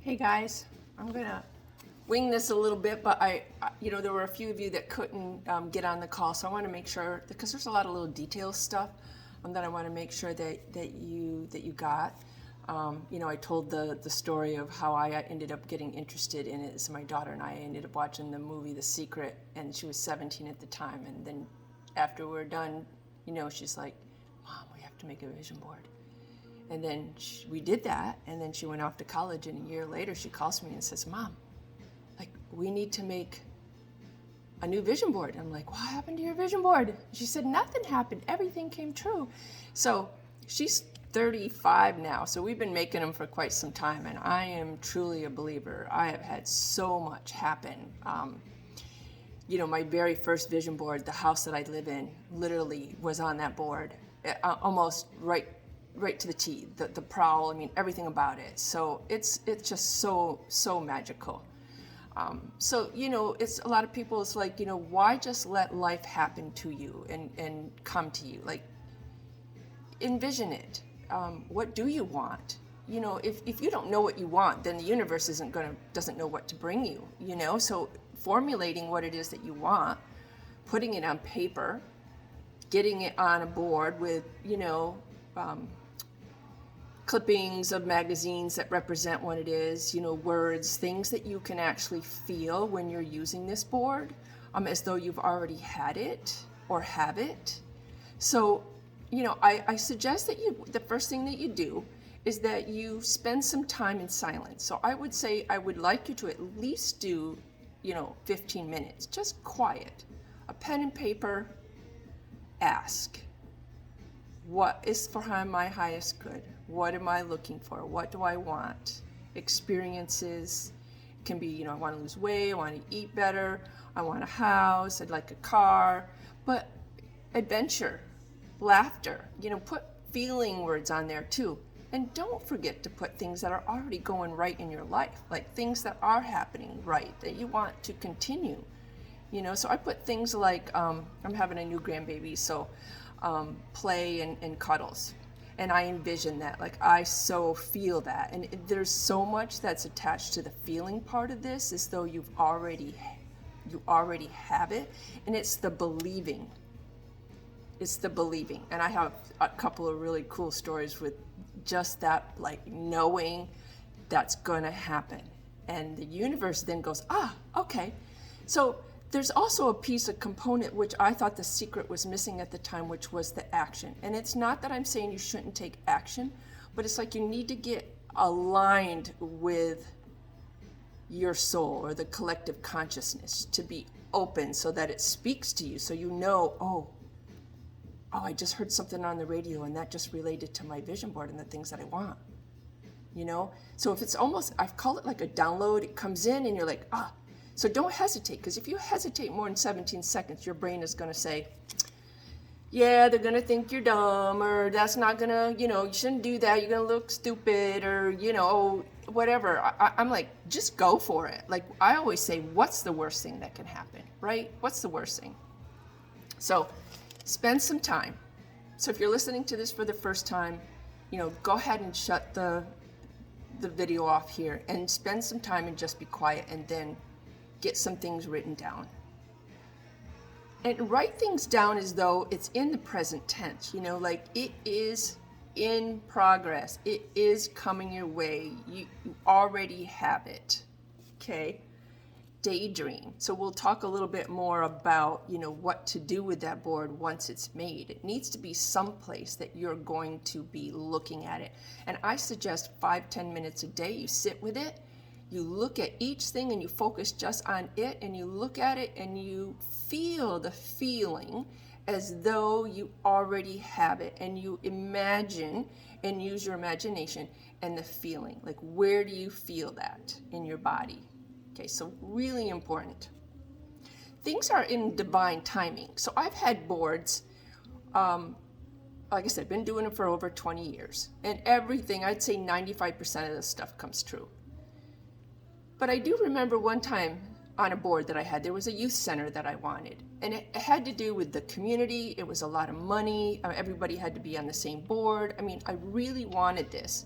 Hey guys, I'm gonna wing this a little bit, but there were a few of you that couldn't get on the call, so I want to make sure, because there's a lot of little detail stuff that I want to make sure that you got. I told the story of how I ended up getting interested in it. So my daughter and I ended up watching the movie The Secret, and she was 17 at the time. And then after we're done, she's like, "Mom, we have to make a vision board." And then we did that, and then she went off to college, and a year later she calls me and says, "Mom, we need to make a new vision board." I'm like, "What happened to your vision board?" She said, "Nothing happened. Everything came true." So she's 35 now, so we've been making them for quite some time, and I am truly a believer. I have had so much happen. My very first vision board, the house that I live in, literally was on that board, almost right to the T, the prowl, everything about it. So it's just so magical. It's a lot of people, it's like, why just let life happen to you and come to you? Like, envision it. What do you want? If you don't know what you want, then the universe doesn't know what to bring you, So formulating what it is that you want, putting it on paper, getting it on a board with, clippings of magazines that represent what it is, words, things that you can actually feel when you're using this board, as though you've already had it or have it. So, I suggest that the first thing that you do is that you spend some time in silence. So I would say I would like you to at least do, 15 minutes, just quiet, a pen and paper, ask, what is for my highest good? What am I looking for? What do I want? Experiences can be, I want to lose weight, I want to eat better, I want a house, I'd like a car, but adventure, laughter, put feeling words on there too. And don't forget to put things that are already going right in your life, like things that are happening right, that you want to continue. So I put things like, I'm having a new grandbaby, so play and cuddles. And I envision that, like I so feel that. And there's so much that's attached to the feeling part of this, as though you already have it. And it's the believing. And I have a couple of really cool stories with just that, like knowing that's gonna happen. And the universe then goes, okay. So there's also a component which I thought The Secret was missing at the time, which was the action. And it's not that I'm saying you shouldn't take action, but it's like you need to get aligned with your soul or the collective consciousness to be open so that it speaks to you. So oh, I just heard something on the radio and that just related to my vision board and the things that I want. So if it's almost, I call it like a download, it comes in and you're like, So don't hesitate, because if you hesitate more than 17 seconds, your brain is going to say, yeah, they're going to think you're dumb, or that's not going to, you shouldn't do that, you're going to look stupid, or, whatever. I'm like, just go for it. Like I always say, what's the worst thing that can happen, right? What's the worst thing? So spend some time. So if you're listening to this for the first time, go ahead and shut the video off here and spend some time and just be quiet, and then get some things written down. And write things down as though it's in the present tense, like it is in progress. It is coming your way. You already have it. Okay? Daydream. So we'll talk a little bit more about, what to do with that board once it's made. It needs to be someplace that you're going to be looking at it. And I suggest 5-10 minutes a day. You sit with it. You look at each thing and you focus just on it, and you look at it and you feel the feeling as though you already have it, and you imagine and use your imagination and the feeling. Like, where do you feel that in your body? Okay, so really important. Things are in divine timing. So I've had boards, like I said, been doing it for over 20 years, and everything, I'd say 95% of the stuff comes true. But I do remember one time on a board that I had, there was a youth center that I wanted. And it had to do with the community. It was a lot of money. Everybody had to be on the same board. I really wanted this.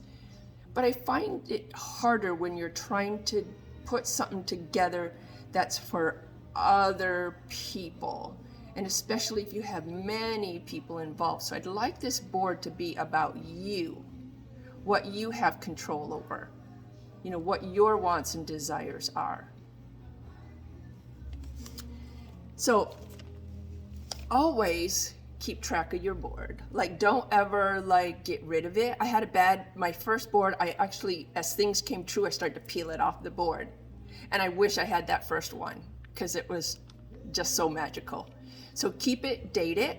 But I find it harder when you're trying to put something together that's for other people, and especially if you have many people involved. So I'd like this board to be about you, what you have control over, what your wants and desires are. So always keep track of your board. Like, don't ever get rid of it. I had my first board, I actually, as things came true, I started to peel it off the board. And I wish I had that first one because it was just so magical. So keep it, date it,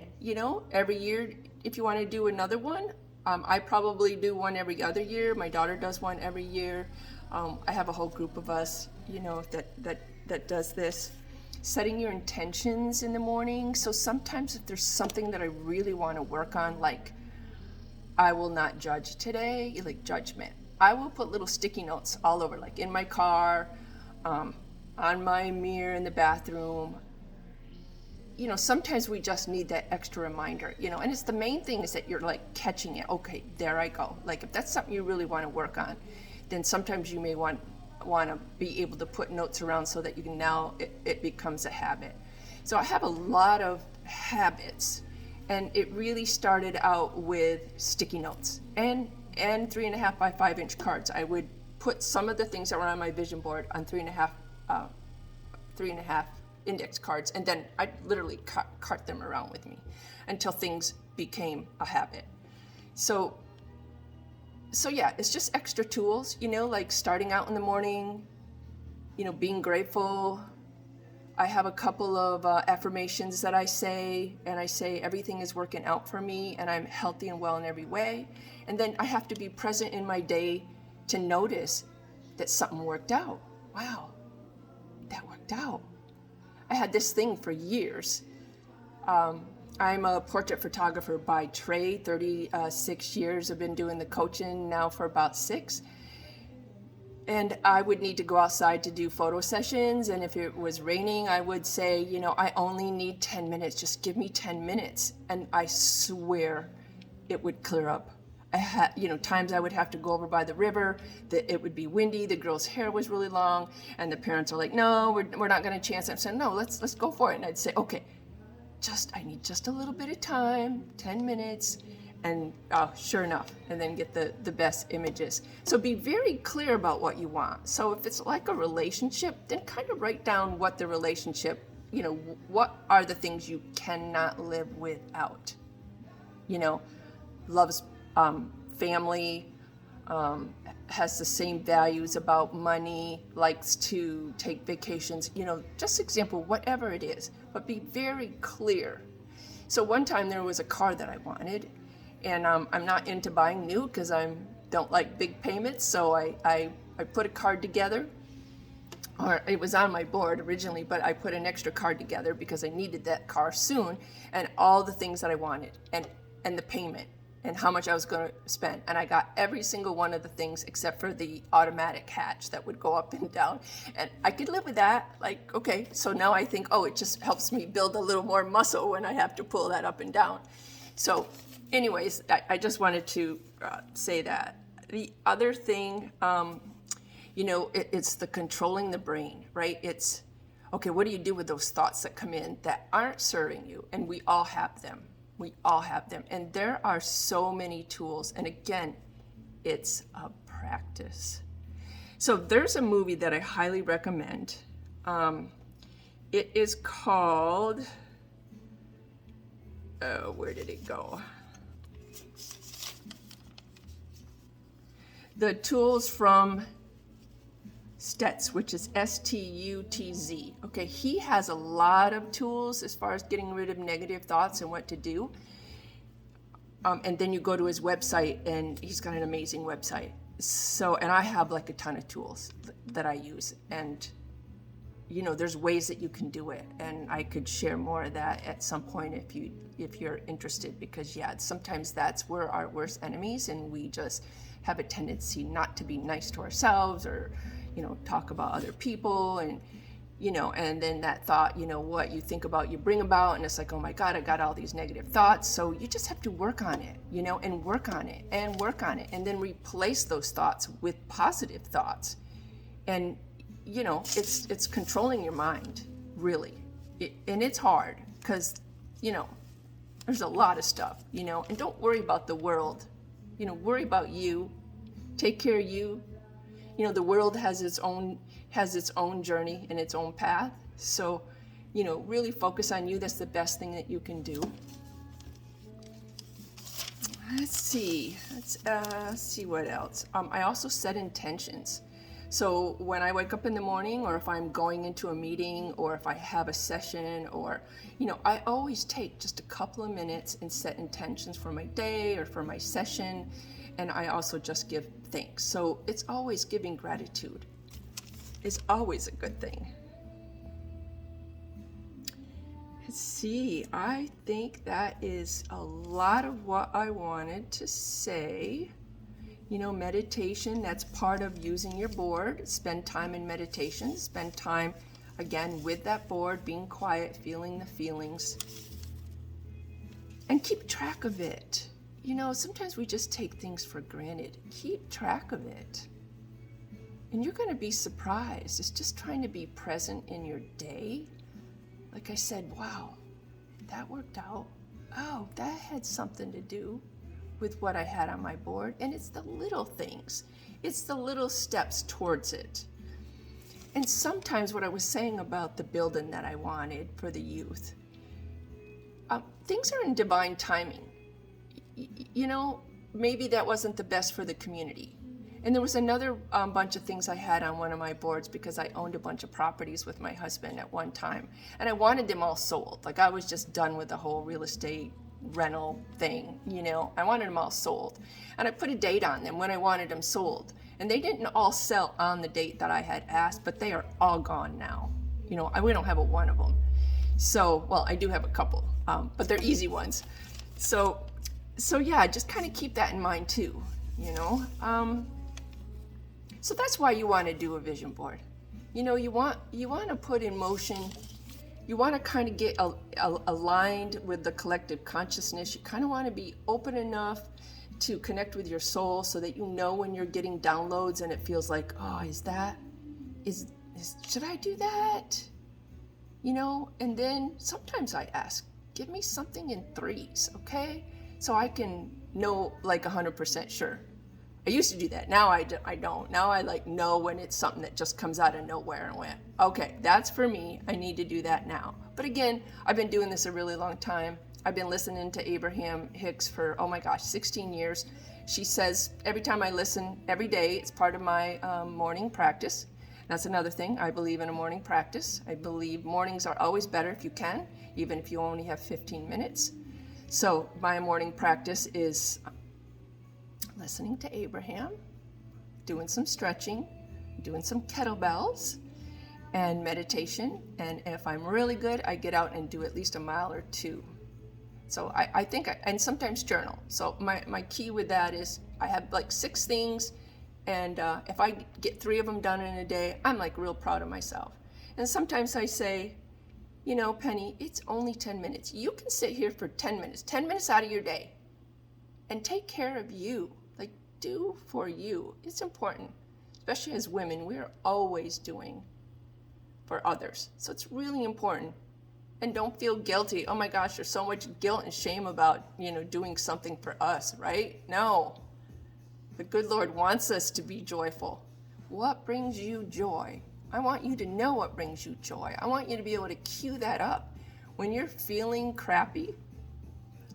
every year. If you want to do another one, I probably do one every other year. My daughter does one every year. I have a whole group of us, that does this. Setting your intentions in the morning. So sometimes if there's something that I really want to work on, like I will not judge today, like judgment, I will put little sticky notes all over, like in my car, on my mirror in the bathroom. Sometimes we just need that extra reminder, and it's the main thing is that you're catching it. Okay, there I go. Like if that's something you really want to work on, then sometimes you may want to be able to put notes around so that you can it becomes a habit. So I have a lot of habits, and it really started out with sticky notes and 3.5 by 5 inch cards. I would put some of the things that were on my vision board on 3.5 index cards, and then I'd literally cart them around with me until things became a habit. So yeah, it's just extra tools, like starting out in the morning, being grateful. I have a couple of affirmations that I say, and I say everything is working out for me and I'm healthy and well in every way. And then I have to be present in my day to notice that something worked out. Wow, that worked out. I had this thing for years. I'm a portrait photographer by trade, 36 years. I've been doing the coaching now for about 6. And I would need to go outside to do photo sessions. And if it was raining, I would say, I only need 10 minutes. Just give me 10 minutes. And I swear it would clear up. I had, times I would have to go over by the river, that it would be windy, the girl's hair was really long, and the parents are like, no, we're not going to chance it. I'm saying, no, let's go for it. And I'd say, okay, I need just a little bit of time, 10 minutes, and sure enough, and then get the best images. So be very clear about what you want. So if it's like a relationship, then kind of write down what the relationship, what are the things you cannot live without. Loves family, has the same values about money, likes to take vacations, just example, whatever it is, but be very clear. So one time there was a car that I wanted, and I'm not into buying new because I don't like big payments, so I put a card together, or it was on my board originally, but I put an extra card together because I needed that car soon, and all the things that I wanted, and the payment, and how much I was going to spend. And I got every single one of the things except for the automatic hatch that would go up and down. And I could live with that. Like, okay, so now I think, it just helps me build a little more muscle when I have to pull that up and down. So anyways, I just wanted to say that. The other thing, it's the controlling the brain, right? It's, okay, what do you do with those thoughts that come in that aren't serving you? And we all have them. We all have them. And there are so many tools. And again, it's a practice. So there's a movie that I highly recommend. It is called, where did it go? The Tools from Stutz, which is Stutz. Okay, he has a lot of tools as far as getting rid of negative thoughts and what to do. And then you go to his website, and he's got an amazing website. So, and I have a ton of tools that I use, and there's ways that you can do it, and I could share more of that at some point if you're interested, because sometimes that's where our worst enemies, and we just have a tendency not to be nice to ourselves, or talk about other people, and and then that thought, what you think about, you bring about, and it's like, oh my God, I got all these negative thoughts. So you just have to work on it, and work on it and work on it, and then replace those thoughts with positive thoughts. And, it's controlling your mind, really. And it's hard because, there's a lot of stuff, and don't worry about the world, worry about you, take care of you. The world has its own journey and its own path. So, really focus on you. That's the best thing that you can do. Let's see what else. I also set intentions. So when I wake up in the morning, or if I'm going into a meeting, or if I have a session, or, I always take just a couple of minutes and set intentions for my day or for my session. And I also just give thanks. So it's always giving gratitude. It's always a good thing. Let's see, I think that is a lot of what I wanted to say. Meditation, that's part of using your board. Spend time in meditation. Spend time, again, with that board, being quiet, feeling the feelings. And keep track of it. Sometimes we just take things for granted. Keep track of it. And you're going to be surprised. It's just trying to be present in your day. Like I said, wow, that worked out. Oh, that had something to do with what I had on my board. And it's the little things. It's the little steps towards it. And sometimes what I was saying about the building that I wanted for the youth, things are in divine timing. Maybe that wasn't the best for the community. And there was another bunch of things I had on one of my boards because I owned a bunch of properties with my husband at one time. And I wanted them all sold. Like I was just done with the whole real estate rental thing, I wanted them all sold. And I put a date on them when I wanted them sold. And they didn't all sell on the date that I had asked, but they are all gone now. We don't have one of them. So, well, I do have a couple, but they're easy ones. So yeah, just kind of keep that in mind too, So that's why you want to do a vision board. You want to put in motion. You want to kind of get aligned with the collective consciousness. You kind of want to be open enough to connect with your soul so that when you're getting downloads and it feels like, oh, should I do that? And then sometimes I ask, give me something in threes, okay? So I can know like 100% sure. I used to do that. Now I don't. Now I know when it's something that just comes out of nowhere and went, okay, that's for me. I need to do that now. But again, I've been doing this a really long time. I've been listening to Abraham Hicks for, 16 years. She says every time I listen, every day, it's part of my morning practice. That's another thing. I believe in a morning practice. I believe mornings are always better if you can, even if you only have 15 minutes. So my morning practice is listening to Abraham, doing some stretching, doing some kettlebells, and meditation. And if I'm really good, I get out and do at least a mile or two. So I think, and sometimes journal. So my key with that is I have 6 things, and if I get 3 of them done in a day, I'm real proud of myself. And sometimes I say, Penny, it's only 10 minutes. You can sit here for 10 minutes out of your day, and take care of you. Do for you. It's important, especially as women. We're always doing for others. So it's really important. And don't feel guilty. Oh my gosh, there's so much guilt and shame about, doing something for us, right? No. The good Lord wants us to be joyful. What brings you joy? I want you to know what brings you joy. I want you to be able to cue that up. When you're feeling crappy,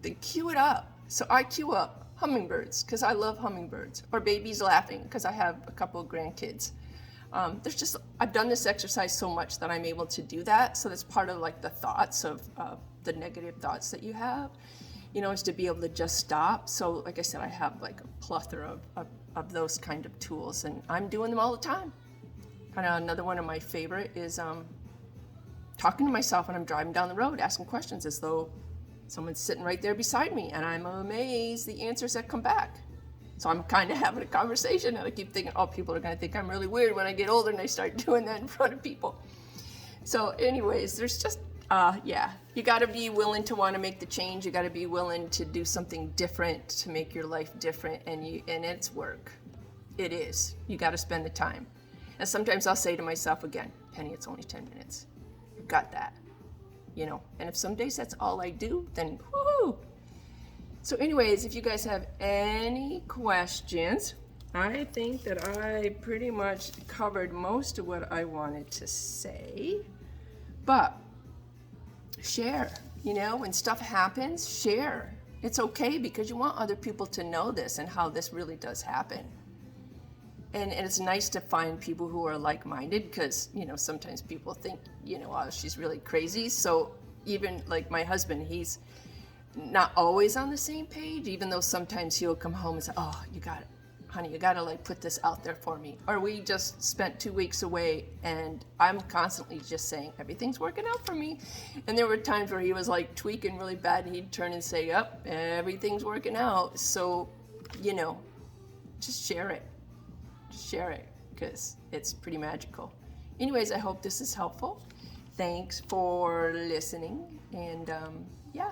then cue it up. So I cue up hummingbirds because I love hummingbirds, or babies laughing because I have a couple of grandkids. I've done this exercise so much that I'm able to do that. So that's part of the thoughts of the negative thoughts that you have, is to be able to just stop. So like I said, I have a plethora of those kind of tools, and I'm doing them all the time. Kind of another one of my favorite is talking to myself when I'm driving down the road, asking questions as though someone's sitting right there beside me, and I'm amazed the answers that come back. So I'm kind of having a conversation, and I keep thinking, oh, people are going to think I'm really weird when I get older and I start doing that in front of people. So anyways, there's just, you got to be willing to want to make the change. You got to be willing to do something different to make your life different. And it's work. It is. You got to spend the time. And sometimes I'll say to myself again, Penny, it's only 10 minutes. You got that. And if some days that's all I do, then whoo. So anyways, if you guys have any questions, I think that I pretty much covered most of what I wanted to say. But share, when stuff happens, share. It's okay, because you want other people to know this and how this really does happen. And it's nice to find people who are like-minded, because, sometimes people think, oh, she's really crazy. So even like my husband, he's not always on the same page, even though sometimes he'll come home and say, oh, honey, you gotta like put this out there for me. Or we just spent 2 weeks away and I'm constantly just saying, everything's working out for me. And there were times where he was like tweaking really bad and he'd turn and say, yep, everything's working out. So, just share it. Just share it, because it's pretty magical. Anyways, I hope this is helpful. Thanks for listening. And yeah.